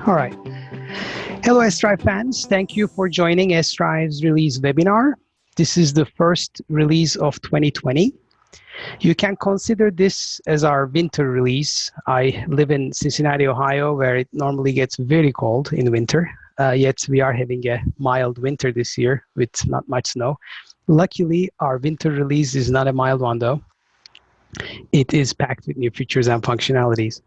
All right. Hello, S-Drive fans. Thank you for joining S-Drive's release webinar. This is the first release of 2020. You can consider this as our winter release. I live in Cincinnati, Ohio, where it normally gets very cold in winter. Yet we are having a mild winter this year with not much snow. Luckily, our winter release is not a mild one, though. It is packed with new features and functionalities.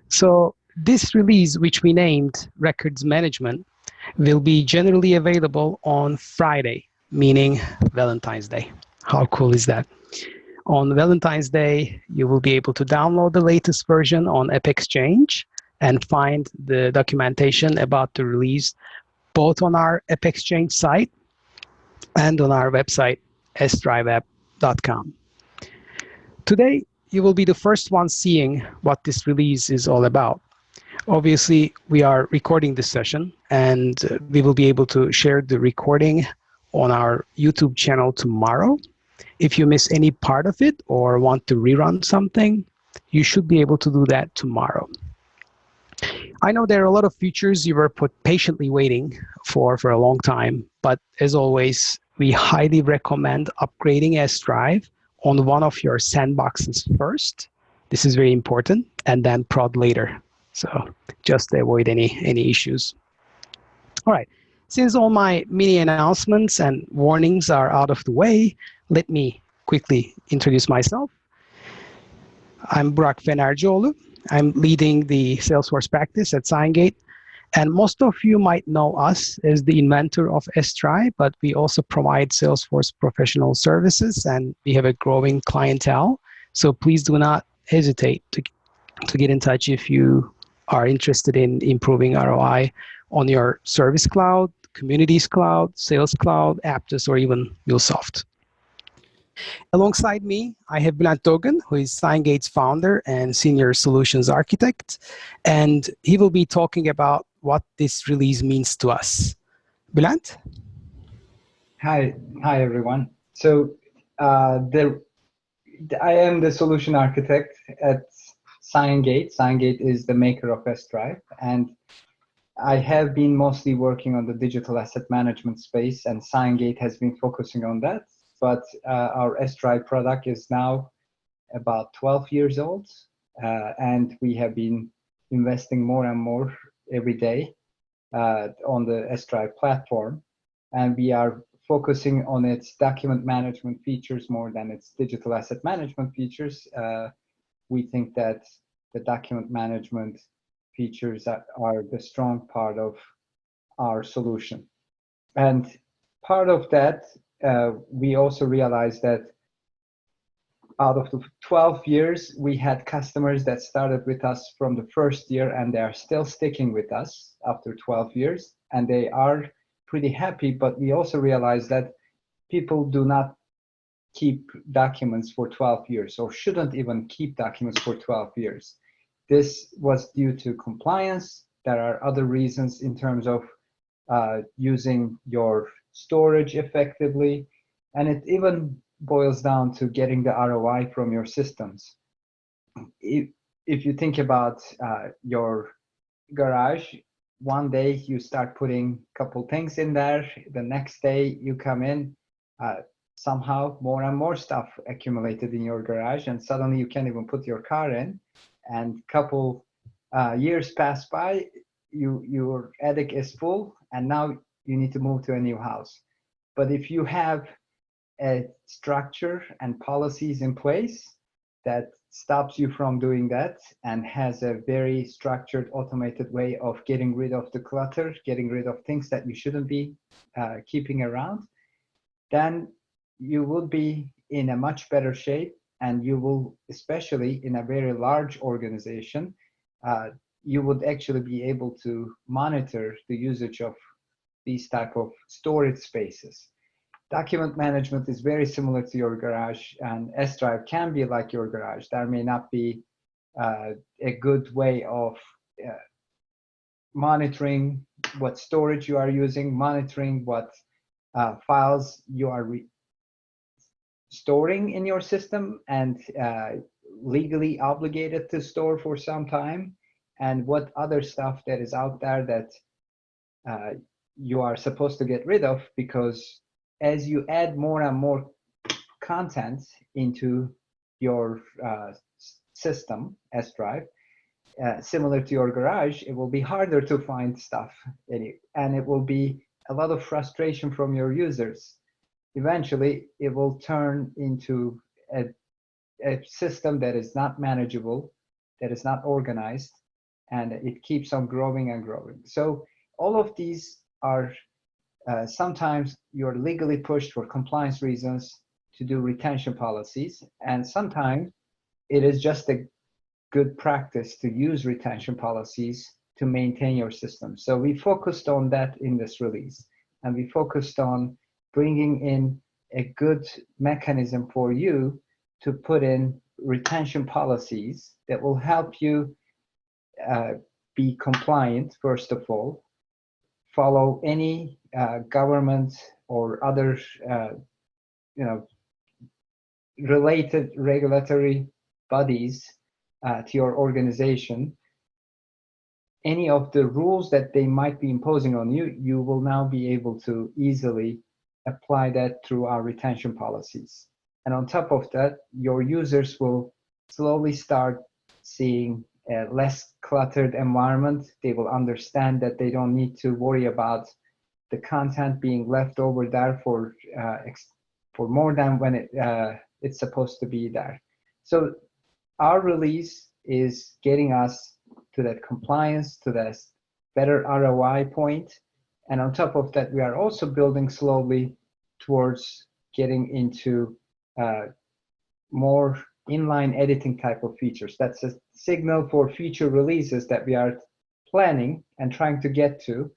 So this release, which we named Records Management, will be generally available on Friday, meaning Valentine's Day. How cool is that? On Valentine's Day, you will be able to download the latest version on AppExchange and find the documentation about the release both on our AppExchange site and on our website, sdriveapp.com. Today, you will be the first one seeing what this release is all about. Obviously, we are recording this session, and we will be able to share the recording on our YouTube channel tomorrow. If you miss any part of it or want to rerun something, you should be able to do that tomorrow. I know there are a lot of features you were patiently waiting for a long time, but as always, we highly recommend upgrading S-Drive on one of your sandboxes first. This is very important, and then prod later. So just to avoid any issues. All right, since all my mini announcements and warnings are out of the way, let me quickly introduce myself. I'm Burak Fenercioğlu. I'm leading the Salesforce practice at SignGate. And most of you might know us as the inventor of S-Drive, but we also provide Salesforce professional services, and we have a growing clientele. So please do not hesitate to get in touch if you are interested in improving ROI on your Service Cloud, Communities Cloud, Sales Cloud, Aptos, or even MuleSoft. Alongside me, I have Bülent Dogan, who is SignGate's founder and senior solutions architect, and he will be talking about what this release means to us. Bülent? Hi everyone. So I am the solution architect at SignGate. SignGate is the maker of S-Drive, and I have been mostly working on the digital asset management space, and SignGate has been focusing on that. But our S-Drive product is now about 12 years old, and we have been investing more and more every day on the S-Drive platform, and we are focusing on its document management features more than its digital asset management features. We think that the document management features are the strong part of our solution. And part of that, we also realized that out of the 12 years, we had customers that started with us from the first year, and they are still sticking with us after 12 years, and they are pretty happy. But we also realized that people do not keep documents for 12 years, or shouldn't even keep documents for 12 years. This was due to compliance. There are other reasons in terms of using your storage effectively, and it even boils down to getting the ROI from your systems. If you think about your garage, one day you start putting a couple things in there, the next day you come in, somehow more and more stuff accumulated in your garage, and suddenly you can't even put your car in, and couple years pass by, your attic is full, and now you need to move to a new house. But if you have a structure and policies in place that stops you from doing that, and has a very structured, automated way of getting rid of the clutter, getting rid of things that you shouldn't be keeping around, then you will be in a much better shape, and you will, especially in a very large organization, you would actually be able to monitor the usage of these type of storage spaces. Document management is very similar to your garage, and S-Drive can be like your garage. There may not be a good way of monitoring what storage you are using, monitoring what files you are storing in your system and legally obligated to store for some time, and what other stuff that is out there that you are supposed to get rid of, because as you add more and more content into your system, S drive, similar to your garage, it will be harder to find stuff, and it will be a lot of frustration from your users. Eventually, it will turn into a system that is not manageable, that is not organized, and it keeps on growing and growing. So all of these are sometimes you're legally pushed for compliance reasons to do retention policies, and sometimes it is just a good practice to use retention policies to maintain your system. So we focused on that in this release, and we focused on bringing in a good mechanism for you to put in retention policies that will help you be compliant, first of all, follow any government or other related regulatory bodies to your organization. Any of the rules that they might be imposing on you, you will now be able to easily apply that through our retention policies. And on top of that, your users will slowly start seeing a less cluttered environment. They will understand that they don't need to worry about the content being left over there for more than when it's supposed to be there. So our release is getting us to that compliance, to that better ROI point. And on top of that, we are also building slowly towards getting into more inline editing type of features. That's a signal for future releases that we are planning and trying to get to.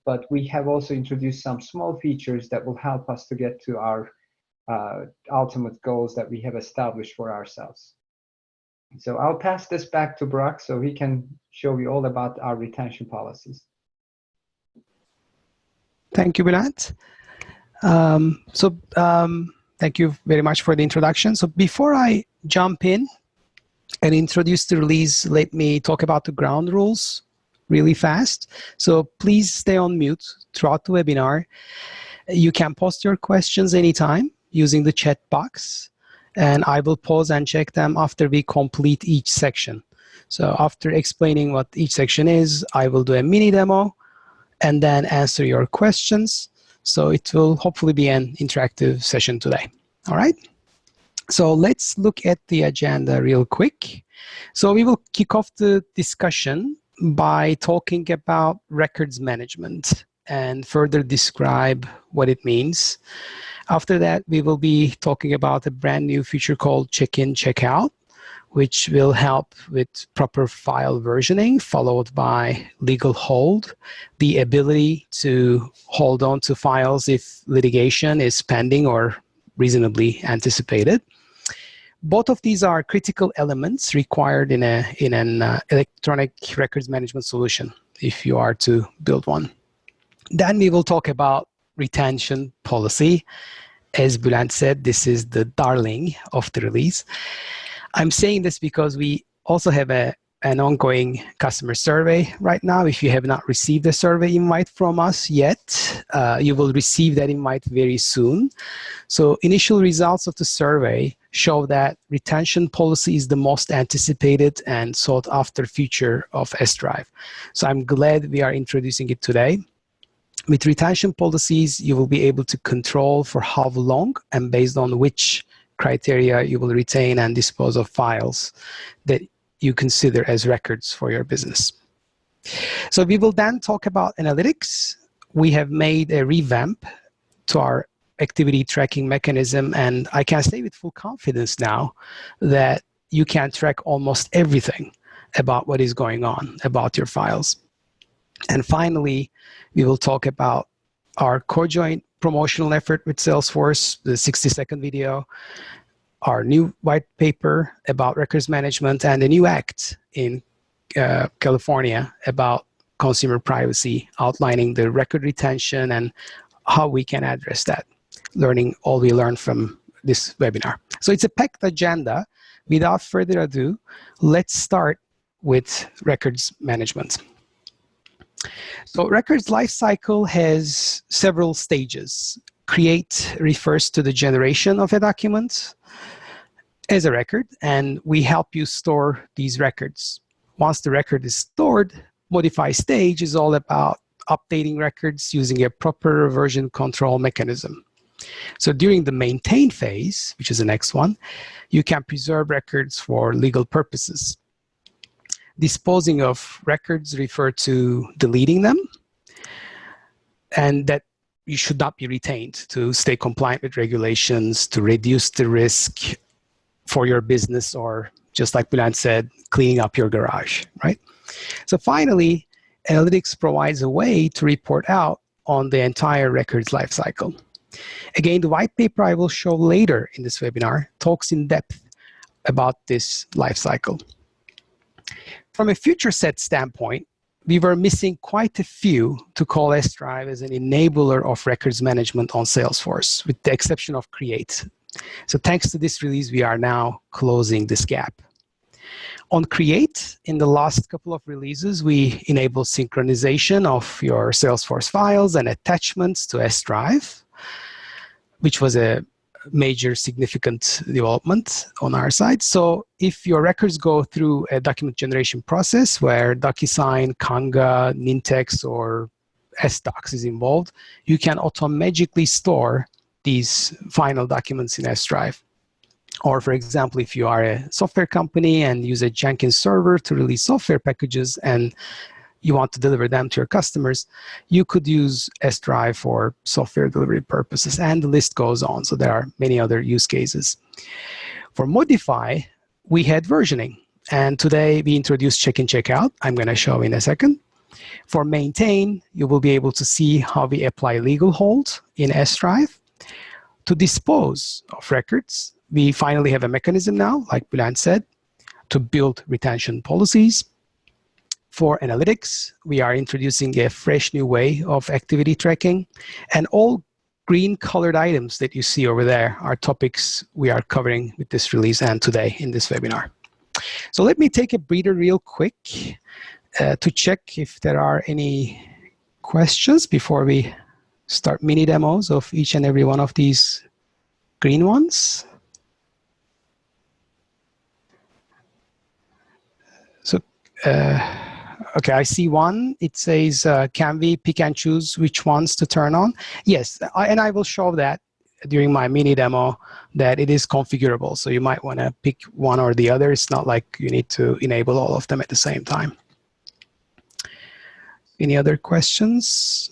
But we have also introduced some small features that will help us to get to our ultimate goals that we have established for ourselves. So I'll pass this back to Brock so he can show you all about our retention policies. Thank you, Bülent. Thank you very much for the introduction. So before I jump in and introduce the release, let me talk about the ground rules really fast. So please stay on mute throughout the webinar. You can post your questions anytime using the chat box, and I will pause and check them after we complete each section. So after explaining what each section is, I will do a mini demo and then answer your questions. So it will hopefully be an interactive session today. All right. So let's look at the agenda real quick. So we will kick off the discussion by talking about records management and further describe what it means. After that, we will be talking about a brand new feature called check-in, check-out, which will help with proper file versioning, followed by legal hold, the ability to hold on to files if litigation is pending or reasonably anticipated. Both of these are critical elements required in an electronic records management solution if you are to build one. Then we will talk about retention policy. As Bülent said, this is the darling of the release. I'm saying this because we also have an ongoing customer survey right now. If you have not received a survey invite from us yet, you will receive that invite very soon. So initial results of the survey show that retention policy is the most anticipated and sought after feature of S-Drive. So I'm glad we are introducing it today. With retention policies, you will be able to control for how long and based on which criteria you will retain and dispose of files that you consider as records for your business. So we will then talk about analytics. We have made a revamp to our activity tracking mechanism, and I can say with full confidence now that you can track almost everything about what is going on about your files. And finally, we will talk about our co-joint promotional effort with Salesforce, the 60-second video, our new white paper about records management, and a new act in California about consumer privacy, outlining the record retention and how we can address that, learning all we learned from this webinar. So it's a packed agenda. Without further ado, let's start with records management. So records lifecycle has several stages. Create refers to the generation of a document as a record, and we help you store these records. Once the record is stored, modify stage is all about updating records using a proper version control mechanism. So during the maintain phase, which is the next one, you can preserve records for legal purposes. Disposing of records refer to deleting them, and that you should not be retained to stay compliant with regulations, to reduce the risk for your business, or just like Bülent said, cleaning up your garage, right? So finally, analytics provides a way to report out on the entire records lifecycle. Again, the white paper I will show later in this webinar talks in depth about this lifecycle. From a feature set standpoint, we were missing quite a few to call S-Drive as an enabler of records management on Salesforce, with the exception of Create. So thanks to this release, we are now closing this gap. On Create, in the last couple of releases, we enable synchronization of your Salesforce files and attachments to S-Drive, which was a major significant development on our side. So if your records go through a document generation process where DocuSign, Kanga, Nintex, or SDocs is involved, you can automatically store these final documents in S-Drive. Or for example, if you are a software company and use a Jenkins server to release software packages and you want to deliver them to your customers, you could use S-Drive for software delivery purposes, and the list goes on. So there are many other use cases. For modify, we had versioning, and today we introduced check-in, check-out. I'm going to show in a second. For maintain, you will be able to see how we apply legal hold in S-Drive. To dispose of records, we finally have a mechanism now, like Bülent said, to build retention policies. For analytics, we are introducing a fresh new way of activity tracking, and all green colored items that you see over there are topics we are covering with this release and today in this webinar. So let me take a breather real quick to check if there are any questions before we start mini demos of each and every one of these green ones. So, okay, I see one. It says, can we pick and choose which ones to turn on? Yes, and I will show that during my mini demo that it is configurable. So you might want to pick one or the other. It's not like you need to enable all of them at the same time. Any other questions?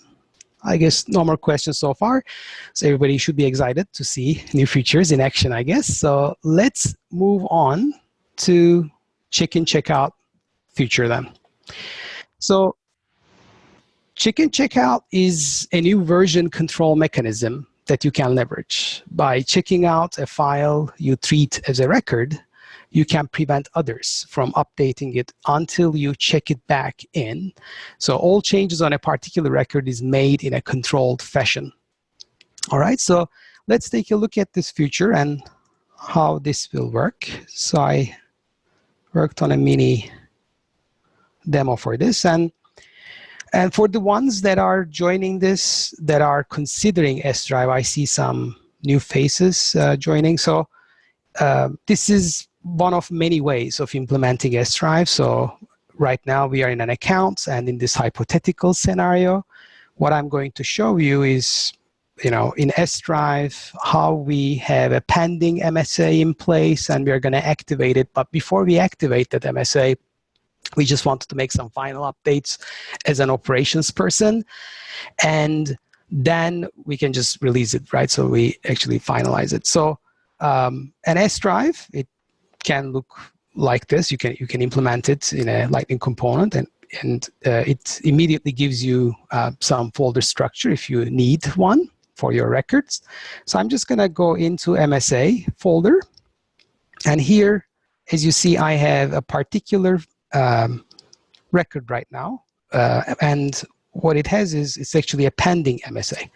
I guess no more questions so far. So everybody should be excited to see new features in action, I guess. So let's move on to check-in, check-out feature then. So check-in, check-out is a new version control mechanism that you can leverage. By checking out a file you treat as a record, you can prevent others from updating it until you check it back in. So all changes on a particular record is made in a controlled fashion. All right, so let's take a look at this feature and how this will work. So I worked on a mini demo for this, and for the ones that are joining this, that are considering S-Drive, I see some new faces joining. So this is one of many ways of implementing S-Drive. So right now we are in an account, and in this hypothetical scenario, what I'm going to show you is, in S-Drive, how we have a pending MSA in place and we're going to activate it. But before we activate that MSA, we just wanted to make some final updates as an operations person, and then we can just release it, right? So we actually finalize it. So an S-Drive, it can look like this. You can implement it in a Lightning component, and it immediately gives you some folder structure if you need one for your records. So I'm just going to go into MSA folder, and here, as you see, I have a particular record right now, and what it has is it's actually a pending MSA.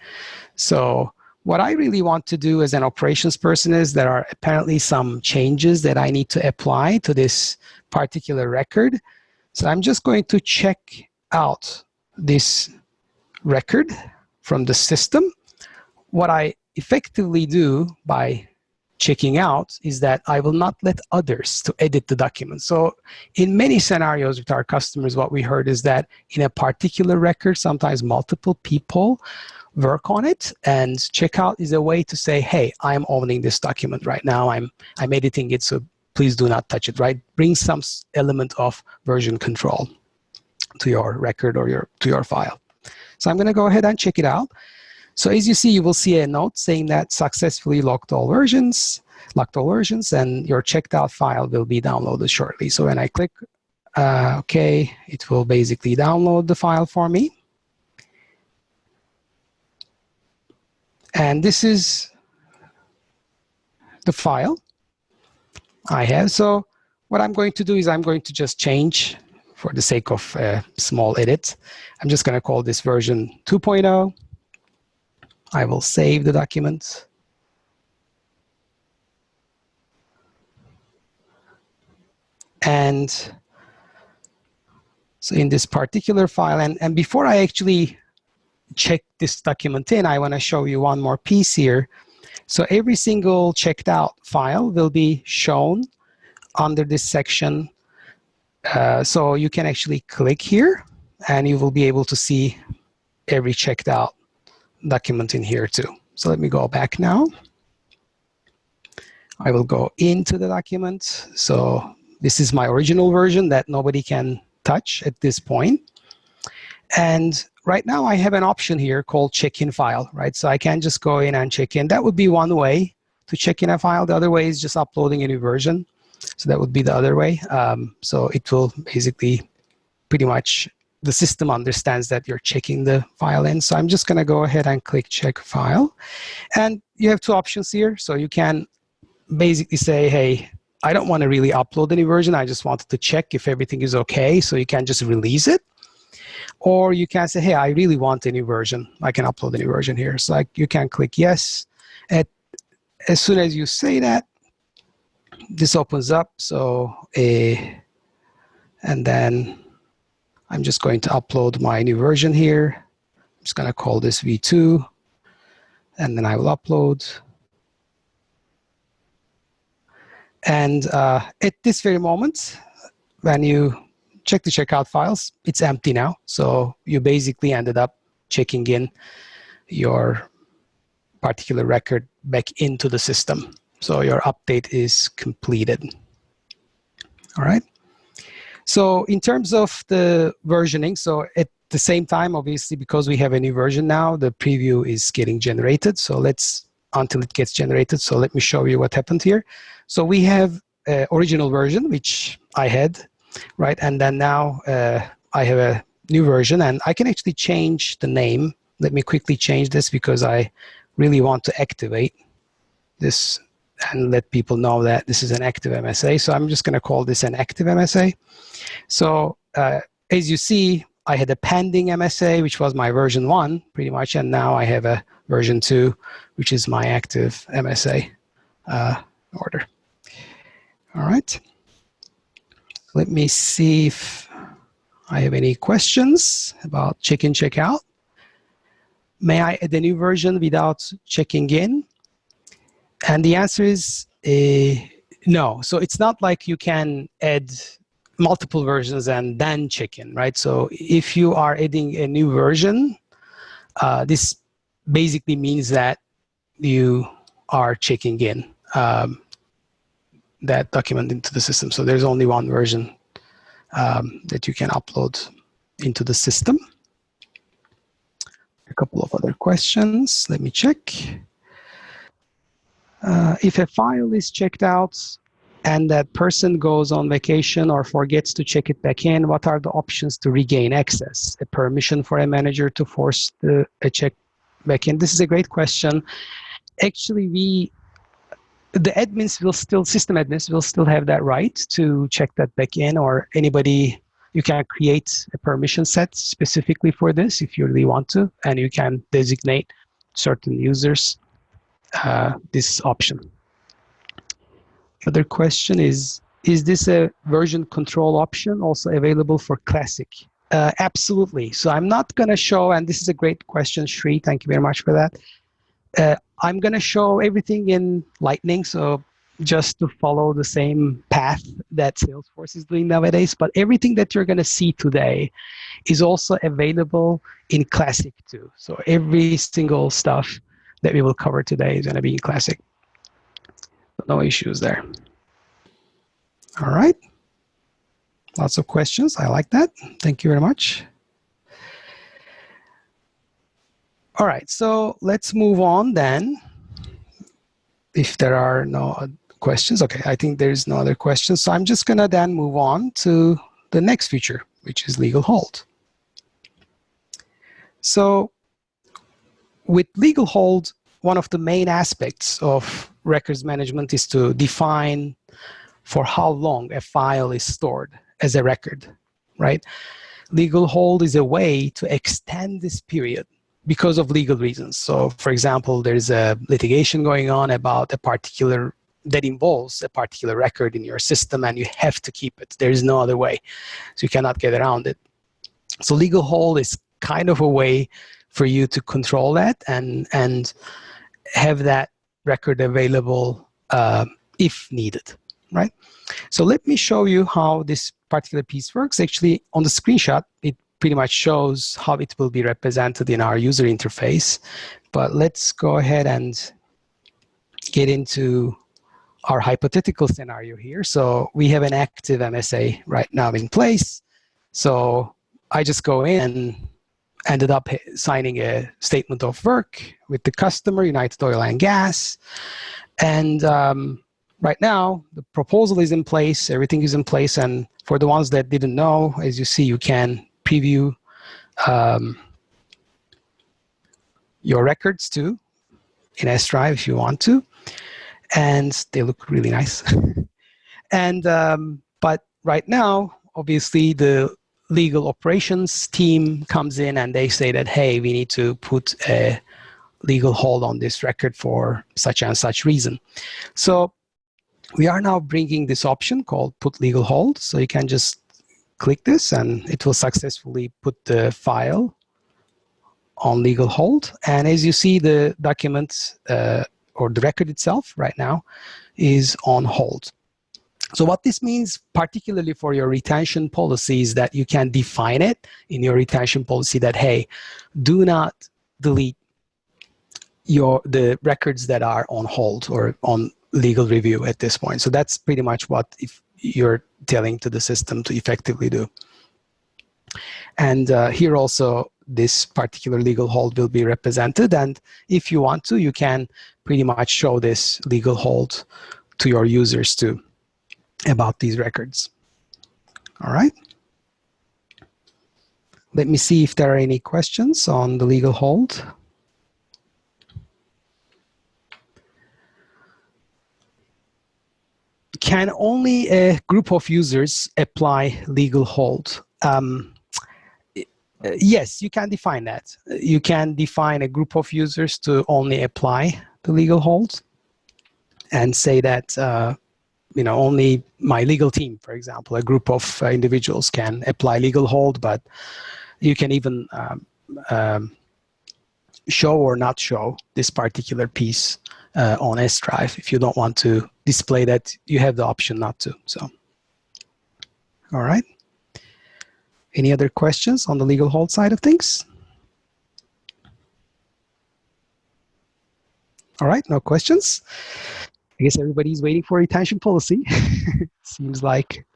So what I really want to do as an operations person is there are apparently some changes that I need to apply to this particular record. So I'm just going to check out this record from the system. What I effectively do by checking out is that I will not let others to edit the document. So in many scenarios with our customers, what we heard is that in a particular record, sometimes multiple people work on it, and checkout is a way to say, hey, I'm owning this document right now. I'm editing it, so please do not touch it, right? Bring some element of version control to your record or to your file. So I'm going to go ahead and check it out. So as you see, you will see a note saying that successfully locked all versions, and your checked out file will be downloaded shortly. So when I click OK, it will basically download the file for me. And this is the file I have. So what I'm going to do is I'm going to just change, for the sake of a small edit. I'm just going to call this version 2.0. I will save the document. And so in this particular file, and before I actually check this document in, I want to show you one more piece here. So every single checked out file will be shown under this section. So you can actually click here, and you will be able to see every checked out document in here too. So let me go back now. I will go into the document. So this is my original version that nobody can touch at this point. And right now I have an option here called check-in file, right? So I can just go in and check in. That would be one way to check in a file. The other way is just uploading a new version. So that would be the other way. So it will basically pretty much, the system understands that you're checking the file in. So I'm just going to go ahead and click check file. And you have two options here. So you can basically say, hey, I don't want to really upload any version. I just wanted to check if everything is okay. So you can just release it. Or you can say, hey, I really want a new version. I can upload a new version here. So like you can click yes. As soon as you say that, this opens up. So and then I'm just going to upload my new version here. I'm just going to call this V2. And then I will upload. And at this very moment, when you check the checkout files, it's empty now. So you basically ended up checking in your particular record back into the system. So your update is completed. All right. So in terms of the versioning, so at the same time, obviously, because we have a new version now, the preview is getting generated. So until it gets generated. So let me show you what happened here. So we have an original version, which I had, right? And then now I have a new version, and I can actually change the name. Let me quickly change this because I really want to activate this and let people know that this is an active MSA. So I'm just going to call this an active MSA. So as you see, I had a pending MSA, which was my version 1, pretty much, and now I have a version 2, which is my active MSA order. All right. Let me see if I have any questions about check-in, check-out. May I add a new version without checking in? And the answer is no. So it's not like you can add multiple versions and then check in, right? So if you are adding a new version, this basically means that you are checking in that document into the system. So there's only one version that you can upload into the system. A couple of other questions. Let me check. If a file is checked out and that person goes on vacation or forgets to check it back in, what are the options to regain access? A permission for a manager to force a check back in? This is a great question. Actually, the admins will still, system admins will still have that right to check that back in, or anybody, you can create a permission set specifically for this if you really want to, and you can designate certain users this option. Other question is, is this a version control option also available for Classic? Absolutely. So I'm not going to show, and this is a great question, Shri. Thank you very much for that. I'm going to show everything in Lightning, so just to follow the same path that Salesforce is doing nowadays. But everything that you're going to see today is also available in Classic too. So every single stuff that we will cover today is going to be in Classic. No issues there. All right. Lots of questions. I like that. Thank you very much. All right, so let's move on then. If there are no questions, okay, I think there's no other questions. So I'm just gonna then move on to the next feature, which is legal hold. So with legal hold, one of the main aspects of records management is to define for how long a file is stored as a record, right? Legal hold is a way to extend this period because of legal reasons. So for example, there's a litigation going on about a particular, that involves a particular record in your system and you have to keep it. There is no other way. So you cannot get around it. So legal hold is kind of a way for you to control that and have that record available if needed, right? So let me show you how this particular piece works. Actually, on the screenshot, it pretty much shows how it will be represented in our user interface. But let's go ahead and get into our hypothetical scenario here. So we have an active MSA right now in place. So I just go in and ended up signing a statement of work with the customer, United Oil and Gas. And right now, the proposal is in place, everything is in place. And for the ones that didn't know, as you see, you can preview your records too in S Drive if you want to. And they look really nice. And but right now, obviously, the legal operations team comes in and they say that, hey, we need to put a legal hold on this record for such and such reason. So we are now bringing this option called put legal hold. So you can just click this and it will successfully put the file on legal hold. And as you see, the document or the record itself right now is on hold. So what this means, particularly for your retention policy, is that you can define it in your retention policy that, hey, do not delete the records that are on hold or on legal review at this point. So that's pretty much what if you're telling to the system to effectively do. And here also, this particular legal hold will be represented. And if you want to, you can pretty much show this legal hold to your users too about these records. All right. Let me see if there are any questions on the legal hold. Can only a group of users apply legal hold? Yes, you can define that. You can define a group of users to only apply the legal hold and say that only my legal team, for example, a group of individuals can apply legal hold, but you can even show or not show this particular piece on S Drive. If you don't want to display that, you have the option not to. So, all right. Any other questions on the legal hold side of things? All right, no questions. I guess everybody's waiting for retention policy. Seems like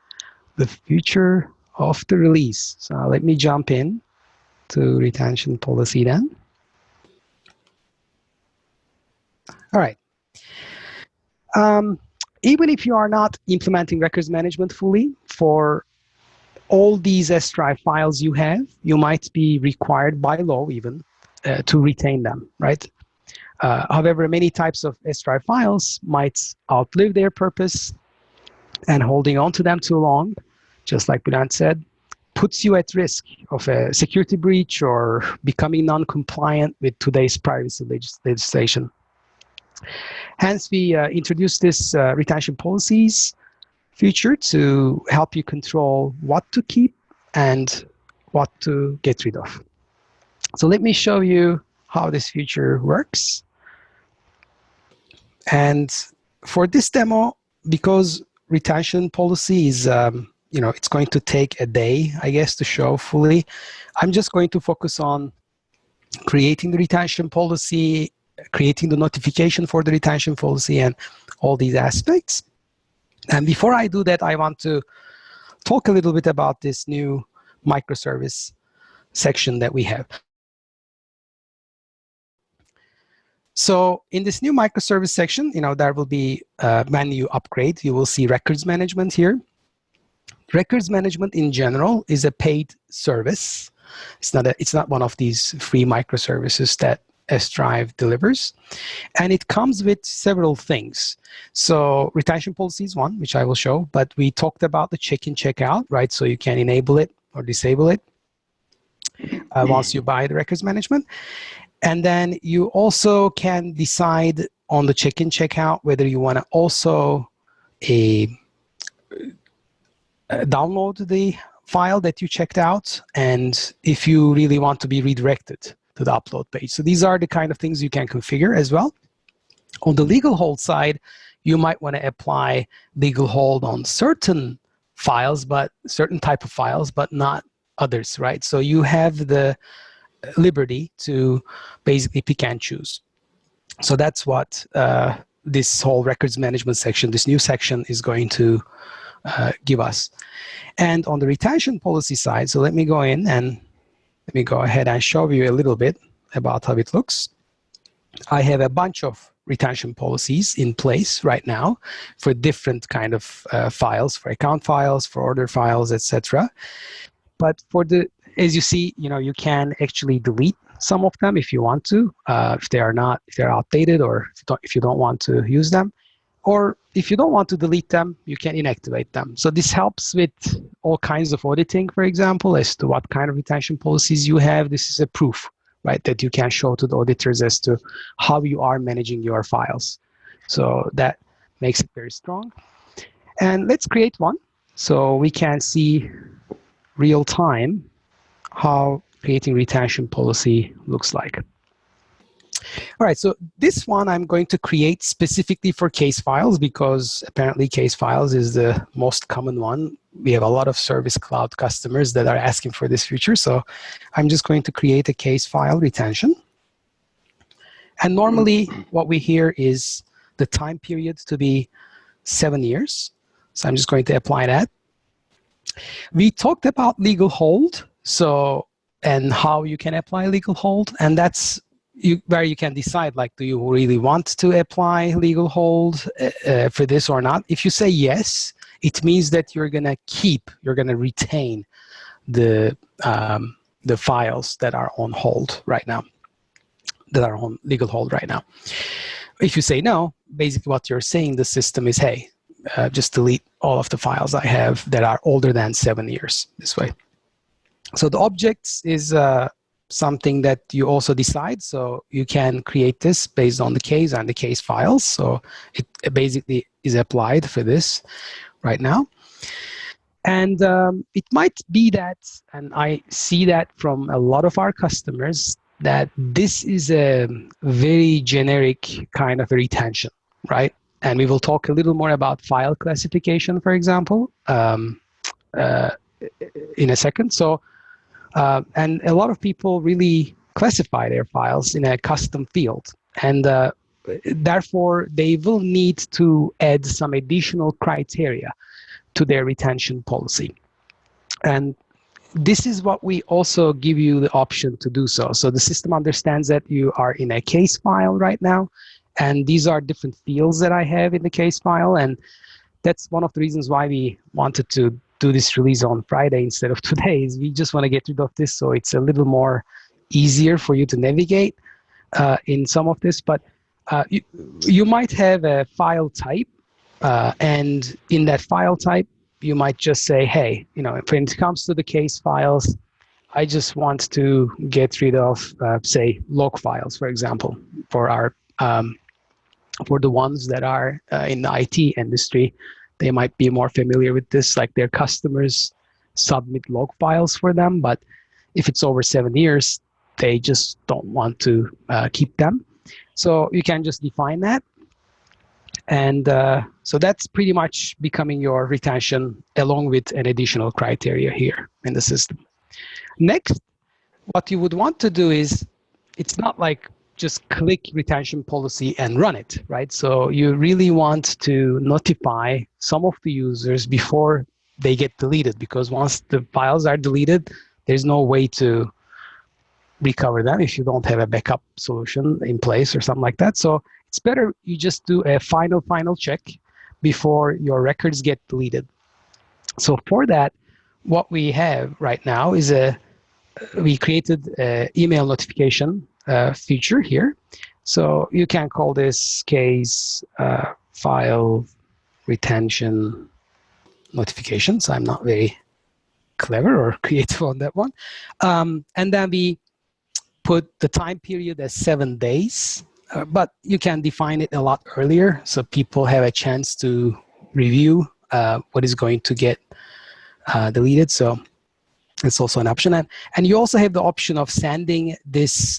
the future of the release. So let me jump in to retention policy then. All right. Even if you are not implementing records management fully, for all these S Drive files you have, you might be required by law even to retain them, right? However, many types of S Drive files might outlive their purpose, and holding on to them too long, just like Bülent said, puts you at risk of a security breach or becoming non-compliant with today's privacy legislation. Hence, we introduced this retention policies feature to help you control what to keep and what to get rid of. So let me show you how this feature works. And for this demo, because retention policy is, it's going to take a day, I guess, to show fully, I'm just going to focus on creating the retention policy, creating the notification for the retention policy, and all these aspects. And before I do that, I want to talk a little bit about this new microservice section that we have. So in this new microservice section, there will be a menu upgrade. You will see records management here. Records management in general is a paid service. It's not one of these free microservices that S-Drive delivers. And it comes with several things. So retention policy is one, which I will show, but we talked about the check-in, check-out, right? So you can enable it or disable it once you buy the records management. And then you also can decide on the check-in, check-out whether you want to also download the file that you checked out, and if you really want to be redirected to the upload page. So these are the kind of things you can configure as well. On the legal hold side, you might want to apply legal hold on certain files, but certain type of files, but not others, right? So you have the liberty to basically pick and choose. So that's what this whole records management section, this new section, is going to give us. And on the retention policy side, so let me go in and let me go ahead and show you a little bit about how it looks. I have a bunch of retention policies in place right now for different kind of files, for account files, for order files, etc. But for the, as you see, you can actually delete some of them if you want to, if they're outdated, or if you don't want to use them. Or if you don't want to delete them, you can inactivate them. So this helps with all kinds of auditing, for example, as to what kind of retention policies you have. This is a proof, right, that you can show to the auditors as to how you are managing your files. So that makes it very strong. And let's create one so we can see real time how creating retention policy looks like. All right, so this one I'm going to create specifically for case files, because apparently case files is the most common one. We have a lot of Service Cloud customers that are asking for this feature. So I'm just going to create a case file retention. And normally what we hear is the time period to be 7 years. So I'm just going to apply that. We talked about legal hold, and how you can apply legal hold, and that's where you can decide, like, do you really want to apply legal hold for this or not? If you say yes, it means that you're going to retain the files that are on hold right now, that are on legal hold right now. If you say no, basically what you're saying the system is, hey, just delete all of the files I have that are older than 7 years this way. So the objects is something that you also decide. So you can create this based on the case and the case files. So it basically is applied for this right now. And it might be that, and I see that from a lot of our customers, that this is a very generic kind of a retention, right? And we will talk a little more about file classification, for example, in a second. So, and a lot of people really classify their files in a custom field. And therefore, they will need to add some additional criteria to their retention policy. And this is what we also give you the option to do so. So the system understands that you are in a case file right now, and these are different fields that I have in the case file. And that's one of the reasons why we wanted to do this release on Friday instead of today, is we just want to get rid of this so it's a little more easier for you to navigate in some of this. But you might have a file type, and in that file type, you might just say, hey, when it comes to the case files, I just want to get rid of, say, log files, for example, for our for the ones that are in the IT industry They might be more familiar with this, like their customers submit log files for them, but if it's over 7 years, they just don't want to keep them. So you can just define that. And so that's pretty much becoming your retention along with an additional criteria here in the system. Next, what you would want to do is, it's not like just click retention policy and run it, right? So you really want to notify some of the users before they get deleted, because once the files are deleted, there's no way to recover them if you don't have a backup solution in place or something like that. So it's better you just do a final check before your records get deleted. So for that, what we have right now is we created an email notification feature here. So you can call this case file retention notifications. I'm not very clever or creative on that one. And then we put the time period as 7 days, but you can define it a lot earlier so people have a chance to review what is going to get deleted. So it's also an option. And you also have the option of sending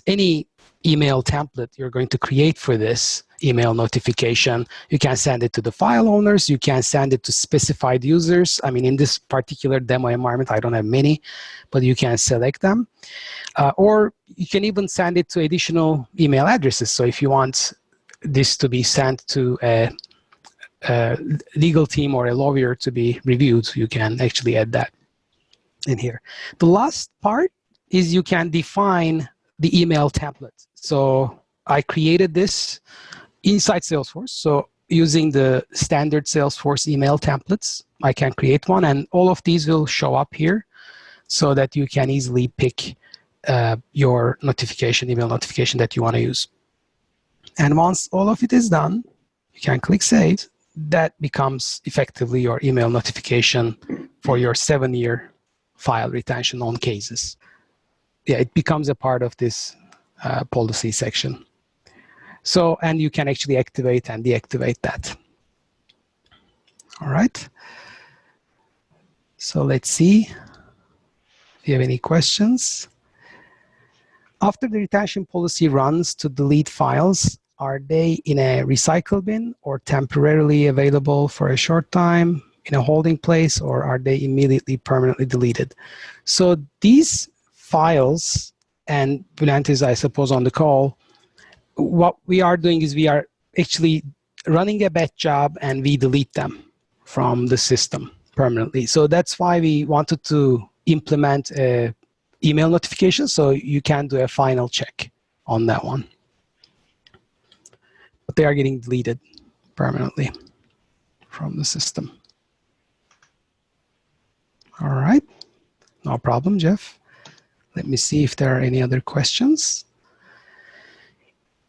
any email template you're going to create for this email notification. You can send it to the file owners. You can send it to specified users. I mean, in this particular demo environment, I don't have many, but you can select them. Or you can even send it to additional email addresses. So if you want this to be sent to a legal team or a lawyer to be reviewed, you can actually add that in here. The last part is you can define the email template. So I created this inside Salesforce. So using the standard Salesforce email templates, I can create one, and all of these will show up here so that you can easily pick your email notification that you want to use. And once all of it is done, you can click Save. That becomes effectively your email notification for your 7-year file retention on cases. Yeah, it becomes a part of this policy section. So, and you can actually activate and deactivate that. All right. So let's see if you have any questions. After the retention policy runs to delete files, are they in a recycle bin or temporarily available for a short time in a holding place, or are they immediately permanently deleted? So these files, and Bülent is, I suppose, on the call, what we are doing is we are actually running a batch job and we delete them from the system permanently. So that's why we wanted to implement a email notification, so you can do a final check on that one. But they are getting deleted permanently from the system. All right, no problem, Jeff. Let me see if there are any other questions.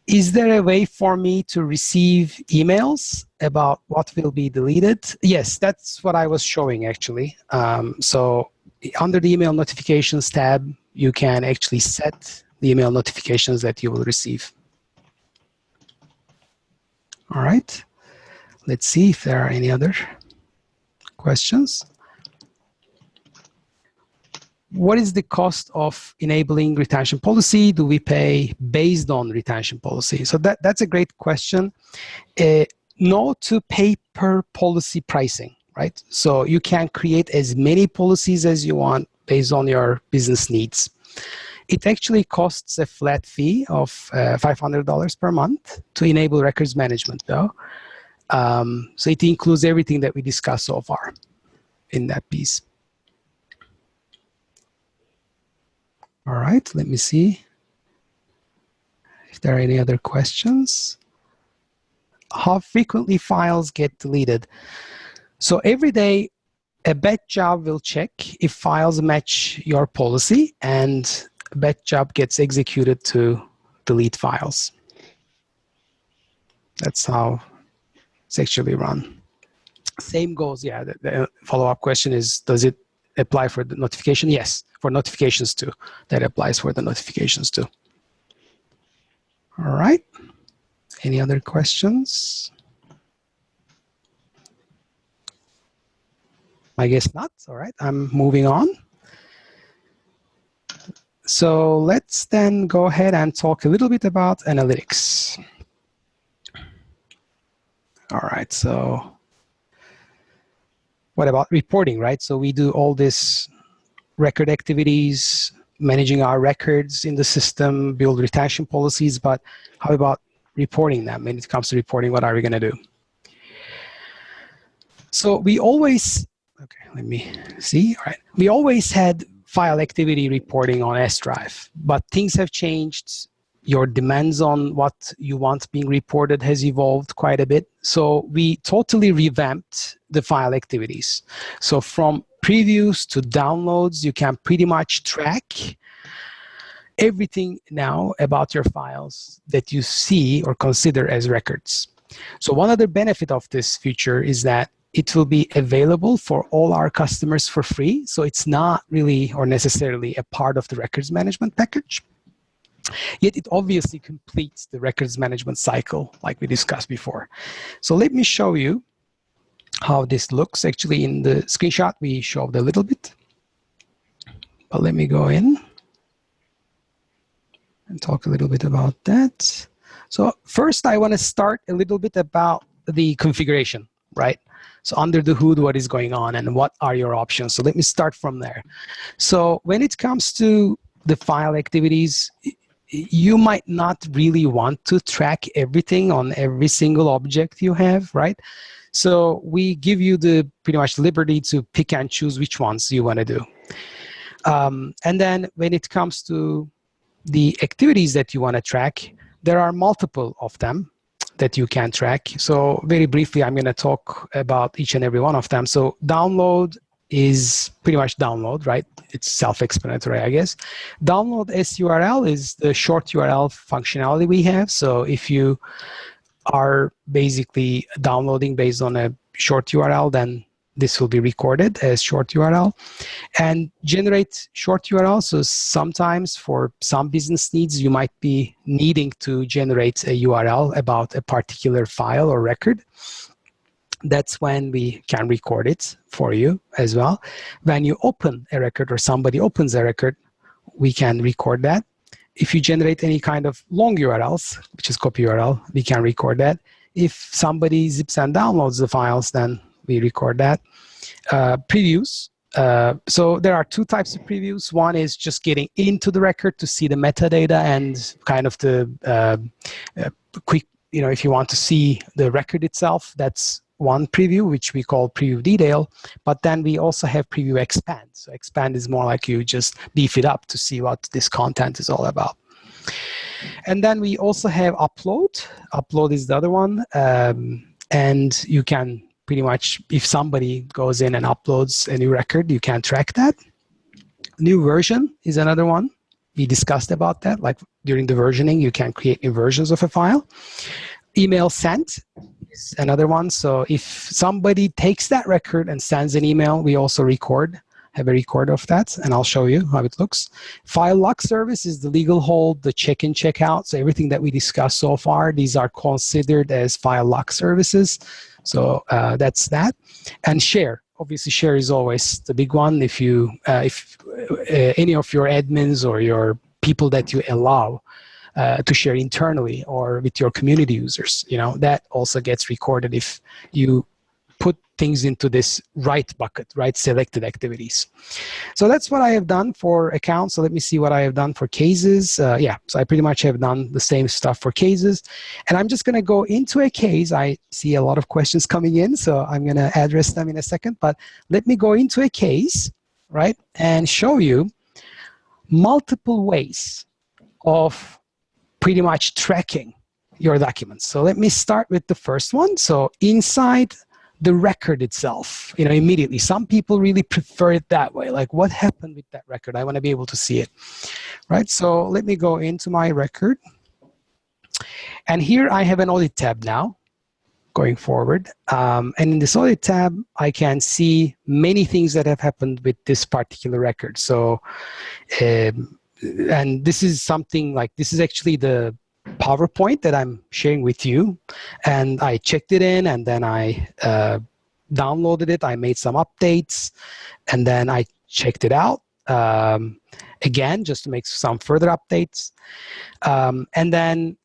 Is there a way for me to receive emails about what will be deleted? Yes, that's what I was showing actually. So under the email notifications tab, you can actually set the email notifications that you will receive. All right, let's see if there are any other questions. What is the cost of enabling retention policy? Do we pay based on retention policy? So that's a great question. No to pay per policy pricing, right? So you can create as many policies as you want based on your business needs. It actually costs a flat fee of $500 per month to enable records management though. So it includes everything that we discussed so far in that piece. All right, let me see if there are any other questions. How frequently files get deleted? So every day, a batch job will check if files match your policy, and a batch job gets executed to delete files. That's how it's actually run. Same goes, yeah, the follow-up question is, does it apply for the notification? Yes, for notifications too. That applies for the notifications too. All right. Any other questions? I guess not. All right, I'm moving on. So let's then go ahead and talk a little bit about analytics. All right, so what about reporting, right? So we do all this record activities, managing our records in the system, build retention policies, but how about reporting them? When it comes to reporting, what are we going to do? So we always, okay, let me see. All right, we always had file activity reporting on S Drive, but things have changed. Your demands on what you want being reported has evolved quite a bit. So we totally revamped the file activities. So from previews to downloads, you can pretty much track everything now about your files that you see or consider as records. So one other benefit of this feature is that it will be available for all our customers for free. So it's not really or necessarily a part of the records management package. Yet it obviously completes the records management cycle like we discussed before. So let me show you how this looks. Actually, in the screenshot, we showed a little bit. But let me go in and talk a little bit about that. So first, I want to start a little bit about the configuration, right? So under the hood, what is going on and what are your options? So let me start from there. So when it comes to the file activities, you might not really want to track everything on every single object you have, right? So we give you the pretty much liberty to pick and choose which ones you want to do. And then when it comes to the activities that you want to track, there are multiple of them that you can track. So very briefly, I'm going to talk about each and every one of them. So download is pretty much download, right? It's self-explanatory, I guess. Download SURL is the short URL functionality we have. So if you are basically downloading based on a short URL, then this will be recorded as short URL. And generate short URL. So sometimes for some business needs, you might be needing to generate a URL about a particular file or record. That's when we can record it for you as well. When you open a record or somebody opens a record, we can record that. If you generate any kind of long URLs, which is copy URL, we can record that. If somebody zips and downloads the files, then we record that. Previews. So there are two types of previews. One is just getting into the record to see the metadata and kind of the quick, if you want to see the record itself, that's one preview, which we call preview detail. But then we also have preview expand. So expand is more like you just beef it up to see what this content is all about. And then we also have upload. Upload is the other one. And you can pretty much, if somebody goes in and uploads a new record, you can track that. New version is another one. We discussed about that. Like during the versioning, you can create new versions of a file. Email sent is another one. So if somebody takes that record and sends an email, we also have a record of that, and I'll show you how it looks. File lock service is the legal hold, the check-in, check-out. So everything that we discussed so far, these are considered as file lock services. So that's that. And share. Obviously, share is always the big one. If any of your admins or your people that you allow to share internally or with your community users, that also gets recorded if you put things into this right bucket, right selected activities. So that's what I have done for accounts. So let me see what I have done for cases. So I pretty much have done the same stuff for cases. And I'm just going to go into a case. I see a lot of questions coming in, so I'm going to address them in a second. But let me go into a case, right, and show you multiple ways of pretty much tracking your documents. So let me start with the first one. So inside the record itself, immediately, some people really prefer it that way. Like, what happened with that record? I want to be able to see it, right? So let me go into my record. And here I have an audit tab now going forward. And in this audit tab, I can see many things that have happened with this particular record. So, and this is something like, this is actually the PowerPoint that I'm sharing with you. And I checked it in, and then I downloaded it, I made some updates, and then I checked it out again just to make some further updates. And then,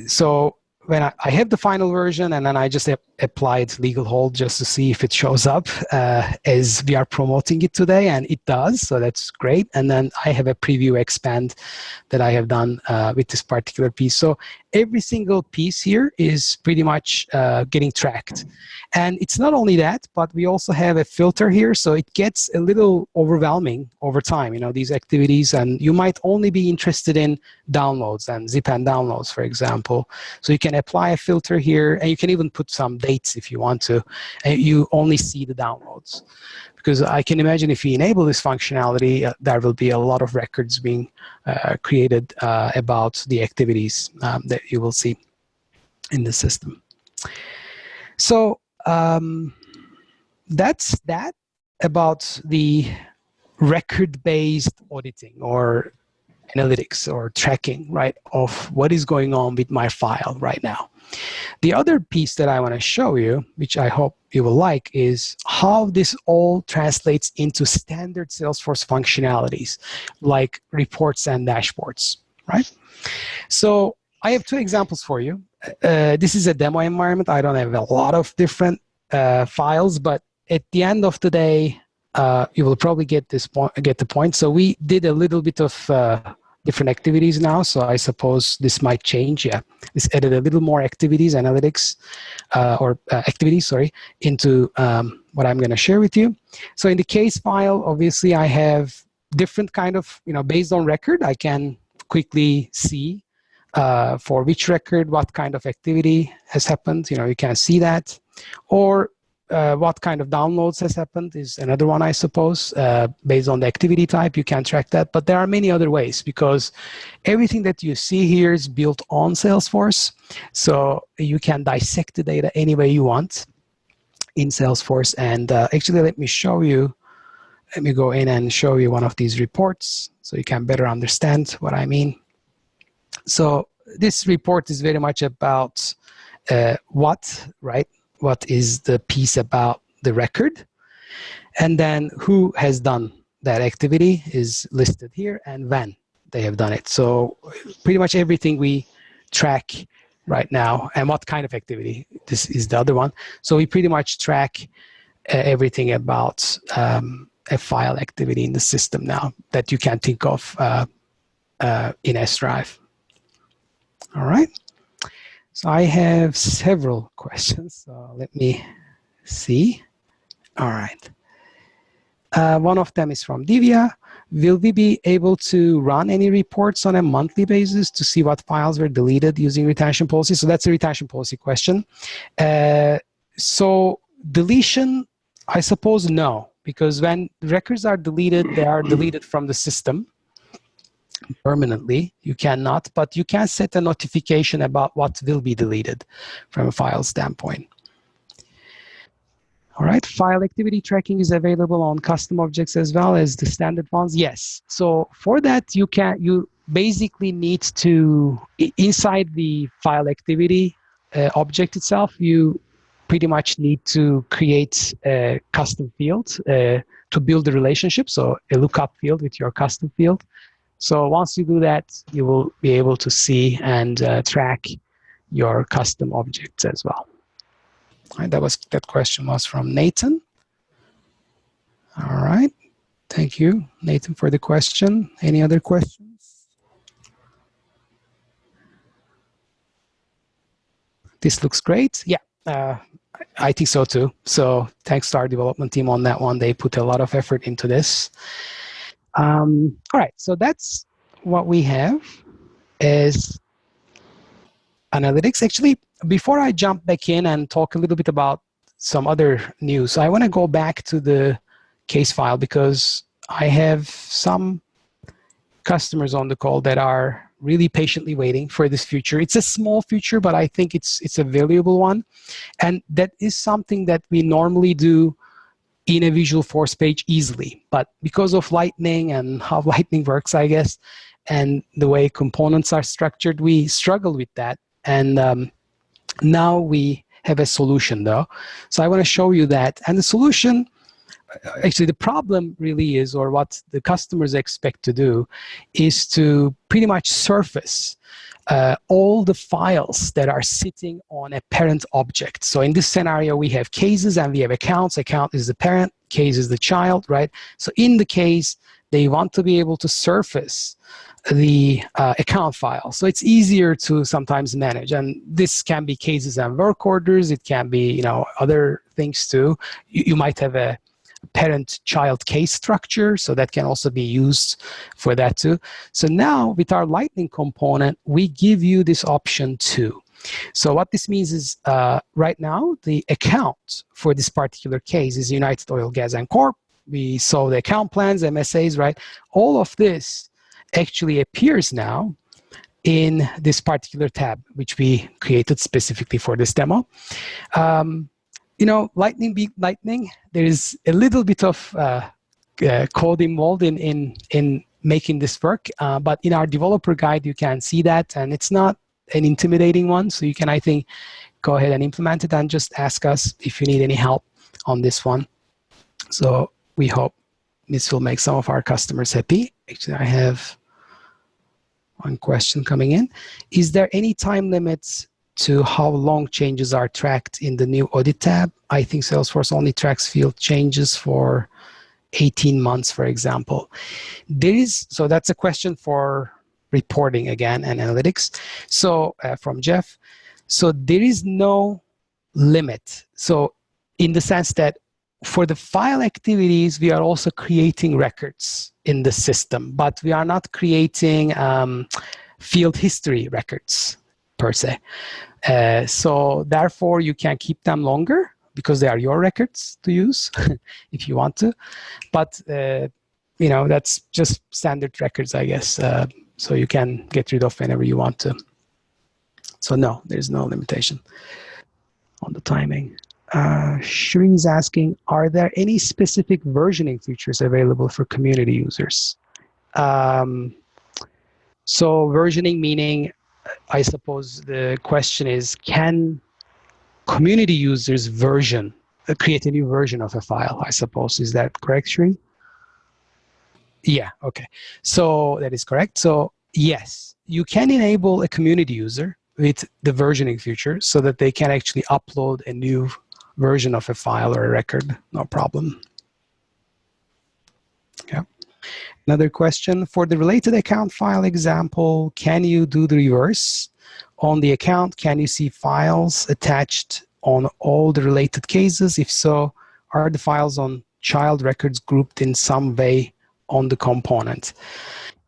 so when I have the final version, and then I just applied legal hold just to see if it shows up as we are promoting it today, and it does, so that's great. And then I have a preview expand that I have done with this particular piece. So every single piece here is pretty much getting tracked. And it's not only that, but we also have a filter here, so it gets a little overwhelming over time, you know, these activities, and you might only be interested in downloads and zip and downloads, for example. So you can apply a filter here, and you can even put some dates if you want to, and you only see the downloads. Because I can imagine if you enable this functionality, there will be a lot of records being created about the activities that you will see in the system. So that's that about the record-based auditing or analytics or tracking, right, of what is going on with my file right now. The other piece that I want to show you, which I hope you will like, is how this all translates into standard Salesforce functionalities like reports and dashboards, right? So I have two examples for you. This is a demo environment. I don't have a lot of different files, but at the end of the day, you will probably get the point. So we did a little bit of different activities now, so I suppose this might change. Yeah, this added a little more activities, analytics, activities, sorry, into what I'm going to share with you. So in the case file, obviously I have different kind of, you know, based on record, I can quickly see for which record, what kind of activity has happened. You know, you can see that. Or what kind of downloads has happened is another one, I suppose. Based on the activity type, you can track that. But there are many other ways, because everything that you see here is built on Salesforce. So you can dissect the data any way you want in Salesforce. And actually, let me show you. Let me go in and show you one of these reports so you can better understand what I mean. So this report is very much about what is the piece about the record, and then who has done that activity is listed here, and when they have done it. So pretty much everything we track right now, and what kind of activity, this is the other one. So we pretty much track everything about a file activity in the system now that you can think of in S-Drive. All right. So I have several questions, so let me see. All right. One of them is from Divya. Will we be able to run any reports on a monthly basis to see what files were deleted using retention policy? So that's a retention policy question. So deletion, I suppose no, because when records are deleted, they are deleted from the system. Permanently, you cannot, but you can set a notification about what will be deleted from a file standpoint. All right, file activity tracking is available on custom objects as well as the standard ones. Yes, so for that you basically need to, inside the file activity object itself, you pretty much need to create a custom field to build the relationship, so a lookup field with your custom field. So once you do that, you will be able to see and track your custom objects as well. All right, that question was from Nathan. All right, thank you, Nathan, for the question. Any other questions? This looks great. Yeah, I think so too. So thanks to our development team on that one. They put a lot of effort into this. All right, so that's what we have as analytics. Actually, before I jump back in and talk a little bit about some other news, I want to go back to the case file because I have some customers on the call that are really patiently waiting for this feature. It's a small feature, but I think it's a valuable one. And that is something that we normally do in a Visualforce page easily. But because of Lightning and how Lightning works, I guess, and the way components are structured, we struggle with that. And now we have a solution though. So I want to show you that. And the solution, actually the problem really is, or what the customers expect to do, is to pretty much surface all the files that are sitting on a parent object. So in this scenario, we have cases and we have accounts. Account is the parent, case is the child, right? So in the case, they want to be able to surface the account file. So it's easier to sometimes manage. And this can be cases and work orders. It can be, you know, other things too. You might have a parent-child case structure, so that can also be used for that too. So now with our Lightning component, we give you this option too. So what this means is right now, the account for this particular case is United Oil, Gas and Corp. We saw the account plans, MSAs, right? All of this actually appears now in this particular tab, which we created specifically for this demo. You know, Lightning, there is a little bit of code involved in making this work, but in our developer guide, you can see that, and it's not an intimidating one, so you can, I think, go ahead and implement it and just ask us if you need any help on this one. So we hope this will make some of our customers happy. Actually, I have one question coming in. Is there any time limits to how long changes are tracked in the new audit tab? I think Salesforce only tracks field changes for 18 months, for example. So that's a question for reporting again and analytics. So from Jeff, so there is no limit. So in the sense that for the file activities, we are also creating records in the system, but we are not creating field history records per se. So therefore, you can keep them longer because they are your records to use if you want to. But, you know, that's just standard records, I guess. So you can get rid of whenever you want to. So no, there's no limitation on the timing. Shri is asking, are there any specific versioning features available for community users? So versioning meaning, I suppose the question is, can community users create a new version of a file, I suppose. Is that correct, Shri? Yeah, okay. So that is correct. So yes, you can enable a community user with the versioning feature so that they can actually upload a new version of a file or a record, no problem. Yeah. Another question, for the related account file example, can you do the reverse? On the account, can you see files attached on all the related cases? If so, are the files on child records grouped in some way on the component?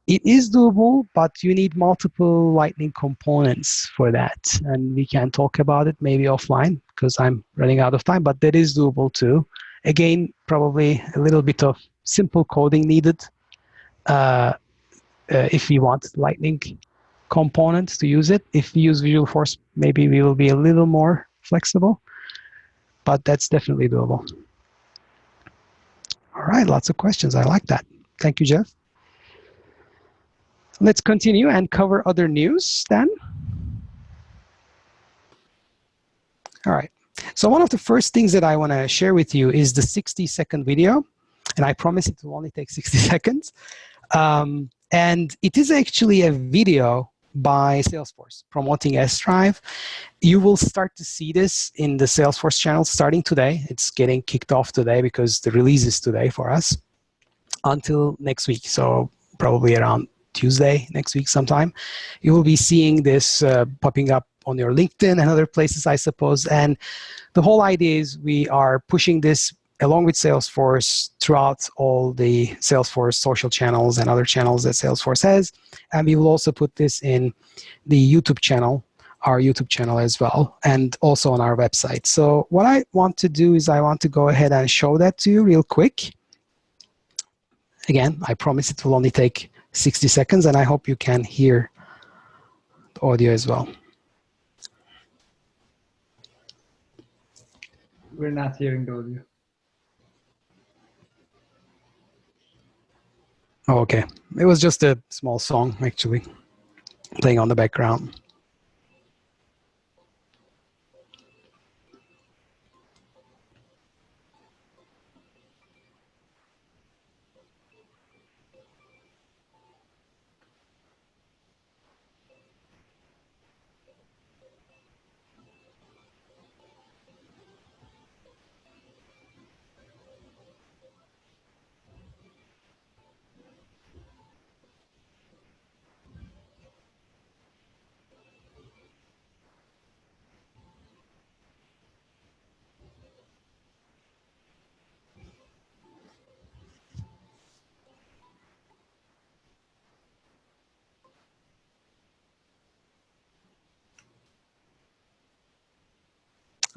It is doable, but you need multiple Lightning components for that. And we can talk about it maybe offline because I'm running out of time, but that is doable too. Again, probably a little bit of simple coding needed if we want Lightning components to use it. If we use Visualforce, maybe we will be a little more flexible, but that's definitely doable. All right, lots of questions. I like that. Thank you, Jeff. Let's continue and cover other news then. All right. So one of the first things that I want to share with you is the 60-second video. And I promise it will only take 60 seconds. And it is actually a video by Salesforce promoting S-Drive. You will start to see this in the Salesforce channel starting today. It's getting kicked off today because the release is today for us until next week. So probably around Tuesday next week sometime, you will be seeing this popping up on your LinkedIn and other places, I suppose. And the whole idea is we are pushing this along with Salesforce throughout all the Salesforce social channels and other channels that Salesforce has. And we will also put this in the YouTube channel, our YouTube channel as well, and also on our website. So what I want to do is I want to go ahead and show that to you real quick. Again, I promise it will only take 60 seconds, and I hope you can hear the audio as well. We're not hearing the audio. Oh, okay. It was just a small song, actually, playing on the background.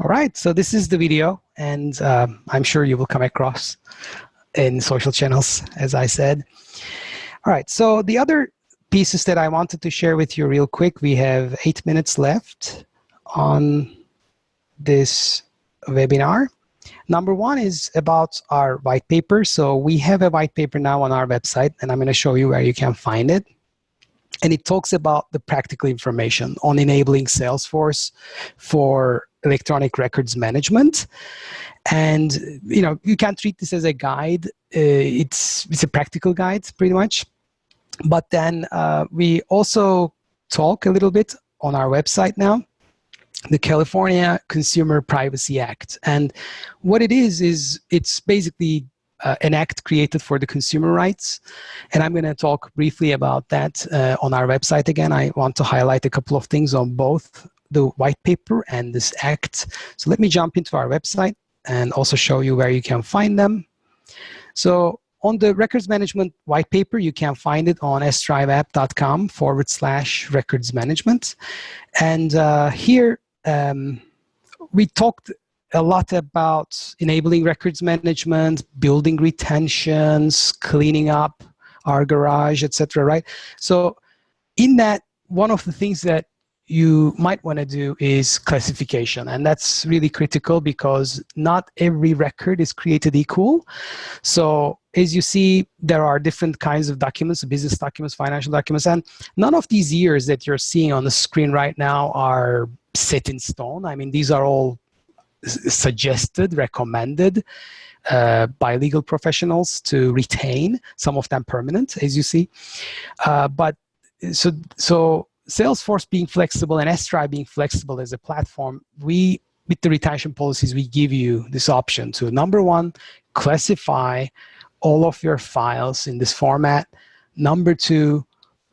All right, so this is the video, and I'm sure you will come across in social channels, as I said. All right, so the other pieces that I wanted to share with you real quick, we have 8 minutes left on this webinar. Number one is about our white paper. So we have a white paper now on our website, and I'm going to show you where you can find it. And it talks about the practical information on enabling Salesforce for electronic records management. And you can treat this as a guide. It's a practical guide, pretty much. But then we also talk a little bit on our website now, the California Consumer Privacy Act. And what it is it's basically an act created for the consumer rights. And I'm going to talk briefly about that on our website again. I want to highlight a couple of things on both the white paper and this act. So let me jump into our website and also show you where you can find them. So on the records management white paper, you can find it on sdriveapp.com/records management. And here we talked a lot about enabling records management, building retentions, cleaning up our garage, etc. Right? So in that, one of the things that you might want to do is classification, and that's really critical because not every record is created equal. So as you see, there are different kinds of documents, business documents, financial documents, and none of these years that you're seeing on the screen right now are set in stone. I mean, these are all suggested, recommended by legal professionals to retain, some of them permanent, as you see. But so Salesforce being flexible and S-Drive being flexible as a platform, with the retention policies, we give you this option to, number one, classify all of your files in this format. Number two,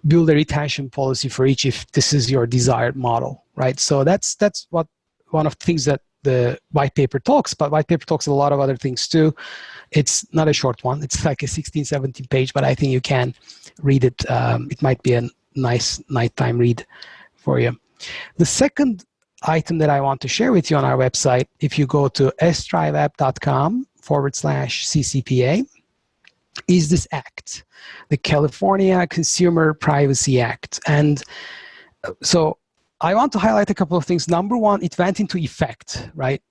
build a retention policy for each if this is your desired model, right? So that's what one of the things that the white paper talks, but white paper talks a lot of other things too. It's not a short one. It's like a 16, 17 page, but I think you can read it. It might be a nice nighttime read for you. The second item that I want to share with you on our website, if you go to sdriveapp.com/CCPA, is this act, the California Consumer Privacy Act. And so I want to highlight a couple of things. Number one, it went into effect, right?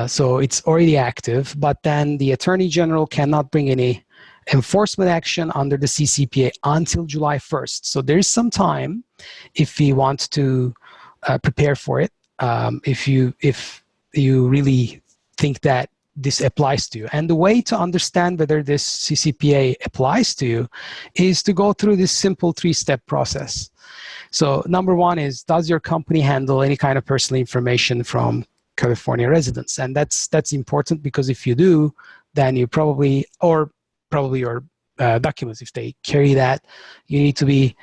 So it's already active, but then the Attorney General cannot bring any enforcement action under the CCPA until July 1st. So there's some time if we want to prepare for it, if you really think that this applies to you. And the way to understand whether this CCPA applies to you is to go through this simple 3-step process. So number one is, does your company handle any kind of personal information from California residents? And that's important because if you do, then you probably your documents, if they carry that, you need to be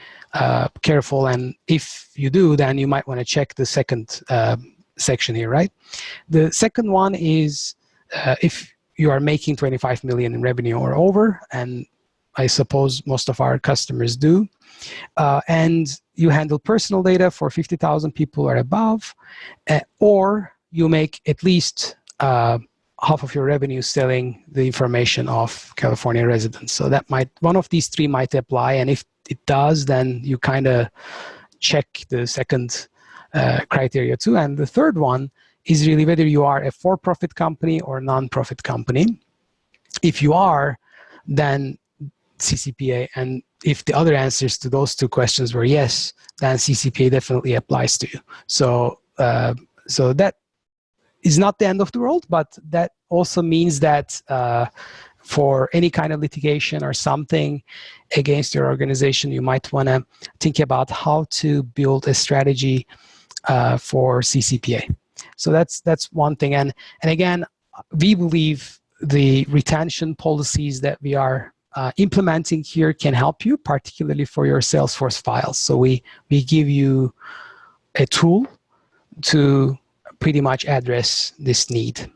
careful. And if you do, then you might want to check the second section here, right? The second one is if you are making 25 million in revenue or over, and I suppose most of our customers do, and you handle personal data for 50,000 people or above, or you make at least half of your revenue selling the information of California residents. So that one of these three might apply, and if it does, then you kind of check the second criteria too. And the third one is really whether you are a for-profit company or non-profit company. If you are, then CCPA, and if the other answers to those two questions were yes, then CCPA definitely applies to you. So that is not the end of the world, but that also means that for any kind of litigation or something against your organization, you might want to think about how to build a strategy for CCPA. So that's one thing. And again, we believe the retention policies that we are implementing here can help you, particularly for your Salesforce files. So we give you a tool to pretty much address this need.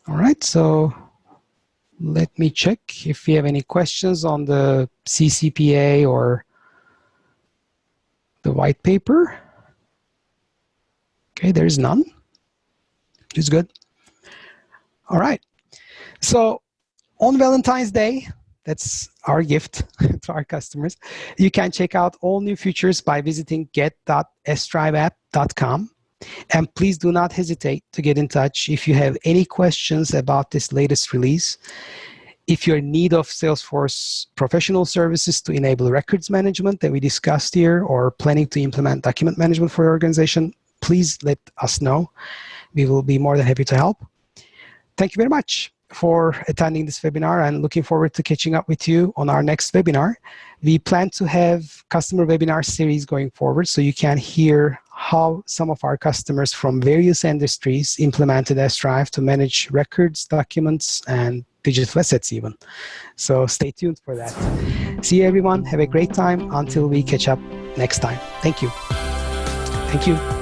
All right, so let me check if we have any questions on the CCPA or the white paper. Okay, there's none. It's good. All right. So on Valentine's Day, that's our gift to our customers, you can check out all new features by visiting get.sdriveapp.com. And please do not hesitate to get in touch if you have any questions about this latest release. If you're in need of Salesforce professional services to enable records management that we discussed here, or planning to implement document management for your organization, please let us know. We will be more than happy to help. Thank you very much for attending this webinar, and looking forward to catching up with you on our next webinar. We plan to have customer webinar series going forward, so you can hear how some of our customers from various industries implemented S-Drive to manage records, documents, and digital assets even. So stay tuned for that. See you, everyone. Have a great time until we catch up next time. Thank you. Thank you.